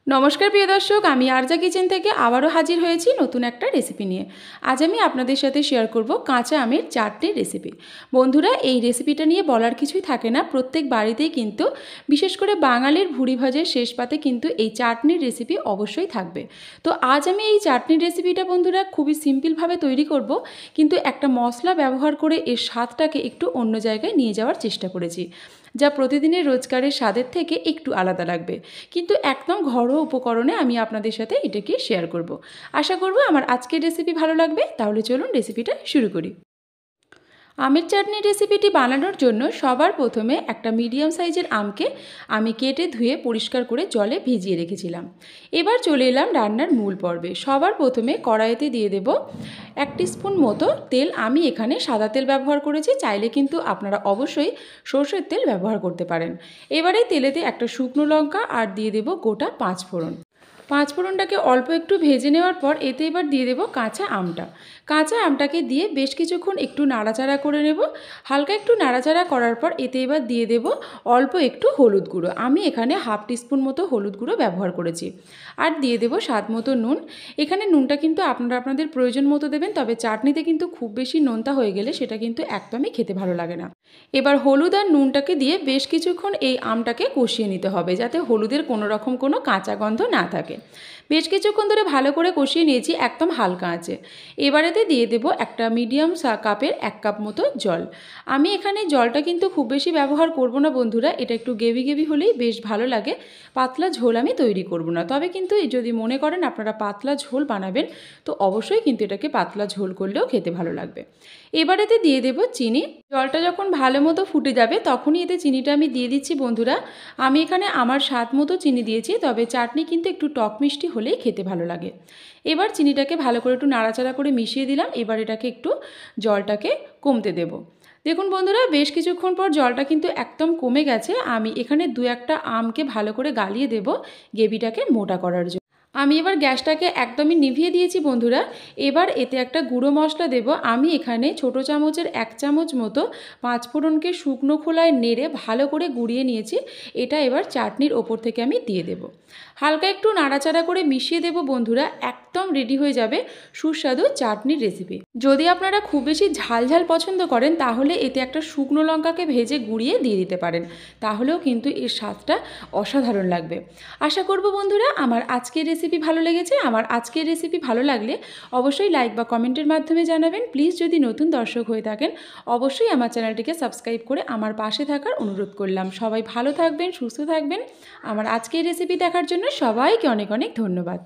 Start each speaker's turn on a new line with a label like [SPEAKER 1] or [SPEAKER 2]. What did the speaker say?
[SPEAKER 1] নমস্কার প্রিয় দর্শক, আমি আরজা কিচেন থেকে আবারও হাজির হয়েছি নতুন একটা রেসিপি নিয়ে। আজ আমি আপনাদের সাথে শেয়ার করব কাঁচা আমের চাটনির রেসিপি। বন্ধুরা, এই রেসিপিটা নিয়ে বলার কিছুই থাকে না, প্রত্যেক বাড়িতেই কিন্তু বিশেষ করে বাঙালির ভুড়ি ভাজের শেষ পাতে কিন্তু এই চাটনির রেসিপি অবশ্যই থাকবে। তো আজ আমি এই চাটনির রেসিপিটা বন্ধুরা খুবই সিম্পলভাবে তৈরি করব, কিন্তু একটা মশলা ব্যবহার করে এর স্বাদটাকে একটু অন্য জায়গায় নিয়ে যাওয়ার চেষ্টা করেছি, যা প্রতিদিনের রোজকারের স্বাদের থেকে একটু আলাদা লাগবে, কিন্তু একদম ঘরোয়া উপকরণে আমি আপনাদের সাথে এটাকে শেয়ার করব। আশা করব আমার আজকের রেসিপি ভালো লাগবে। তাহলে চলুন রেসিপিটা শুরু করি। আমের চাটনি রেসিপিটি বানানোর জন্য সবার প্রথমে একটা মিডিয়াম সাইজের আমকে আমি কেটে ধুয়ে পরিষ্কার করে জলে ভিজিয়ে রেখেছিলাম। এবার চলে এলাম রান্নার মূল পর্বে। সবার প্রথমে কড়াইতে দিয়ে দেব 1 টিস্পুন মতো তেল। আমি এখানে সাদা তেল ব্যবহার করেছি, চাইলে কিন্তু আপনারা অবশ্যই সরষের তেল ব্যবহার করতে পারেন। এবারে তেলেতে একটা শুকনো লঙ্কা আর দিয়ে দেব গোটা 5 ফোড়ন। 5 ফোড়নটাকে অল্প একটু ভেজে নেওয়ার পর এতে এবার দিয়ে দেব কাঁচা আমটা। কাঁচা আমটাকে দিয়ে বেশ কিছুক্ষণ একটু নাড়াচাড়া করে নেব। হালকা একটু নাড়াচাড়া করার পর এতে এবার দিয়ে দেব অল্প একটু হলুদ গুঁড়ো। আমি এখানে 1/2 টিস্পুন মতো হলুদ গুঁড়ো ব্যবহার করেছি। আর দিয়ে দেব স্বাদ মতো নুন। এখানে নুনটা কিন্তু আপনারা আপনাদের প্রয়োজন মতো দেবেন, তবে চাটনিতে কিন্তু খুব বেশি নোনতা হয়ে গেলে সেটা কিন্তু একদমই খেতে ভালো লাগে না। এবার হলুদ আর নুনটাকে দিয়ে বেশ কিছুক্ষণ এই আমটাকে কষিয়ে নিতে হবে, যাতে হলুদের কোনো রকম কোনো কাঁচা গন্ধ না থাকে। বেশ কিছুক্ষণ ধরে ভালো করে কষিয়ে নিয়েছি একদম হালকা আঁচে। এবারেতে দিয়ে দেব একটা মিডিয়াম কাপের 1 কাপ মতো জল। আমি এখানে জলটা কিন্তু খুব বেশি ব্যবহার করব না বন্ধুরা, এটা একটু গেভি গেভি হলেই বেশ ভালো লাগে। পাতলা ঝোল আমি তৈরি করব না, তবে কিন্তু যদি মনে করেন আপনারা পাতলা ঝোল বানাবেন তো অবশ্যই কিন্তু এটাকে পাতলা ঝোল করলেও খেতে ভালো লাগবে। এবারেতে দিয়ে দেব চিনি। জলটা যখন ভালো মতো ফুটে যাবে তখনই এতে চিনিটা আমি দিয়ে দিচ্ছি বন্ধুরা। আমি এখানে আমার স্বাদ মতো চিনি দিয়েছি, তবে চাটনি কিন্তু একটু টক মিষ্টি হলেই খেতে ভালো লাগে। এবার চিনিটাকে ভালো করে একটু নাড়াচাড়া করে মিশিয়ে দিলাম। এবার এটাকে একটু জলটাকে কমতে দেব। দেখুন বন্ধুরা, বেশ কিছুক্ষণ পর জলটা কিন্তু একদম কমে গেছে। আমি এখানে 2-1টা আমকে ভালো করে গালিয়ে দেব গ্রেভিটাকে মোটা করার জন্য। আমি এবার গ্যাসটাকে একদমই নিভিয়ে দিয়েছি বন্ধুরা। এবার এতে একটা গুঁড়ো মশলা দেব। আমি এখানে ছোটো চামচের 1 চামচ মতো 5 ফোড়নকে শুকনো খোলায় নেড়ে ভালো করে গুঁড়িয়ে নিয়েছি। এটা এবার চাটনির ওপর থেকে আমি দিয়ে দেব। হালকা একটু নাড়াচাড়া করে মিশিয়ে দেব বন্ধুরা। একদম রেডি হয়ে যাবে সুস্বাদু চাটনির রেসিপি। যদি আপনারা খুব বেশি ঝাল ঝাল পছন্দ করেন তাহলে এতে একটা শুকনো লঙ্কাকে ভেজে গুঁড়িয়ে দিয়ে দিতে পারেন, তাহলেও কিন্তু এর স্বাদটা অসাধারণ লাগবে। আশা করব বন্ধুরা আমার আজকের রেসিপি ভালো লেগেছে। আমার আজকের রেসিপি ভালো লাগলে অবশ্যই লাইক বা কমেন্টের মাধ্যমে জানাবেন। প্লিজ যদি নতুন দর্শক হয়ে থাকেন অবশ্যই আমার চ্যানেলটিকে সাবস্ক্রাইব করে আমার পাশে থাকার অনুরোধ করলাম। সবাই ভালো থাকবেন, সুস্থ থাকবেন। আমার আজকের রেসিপি দেখার জন্য সবাইকে অনেক অনেক ধন্যবাদ।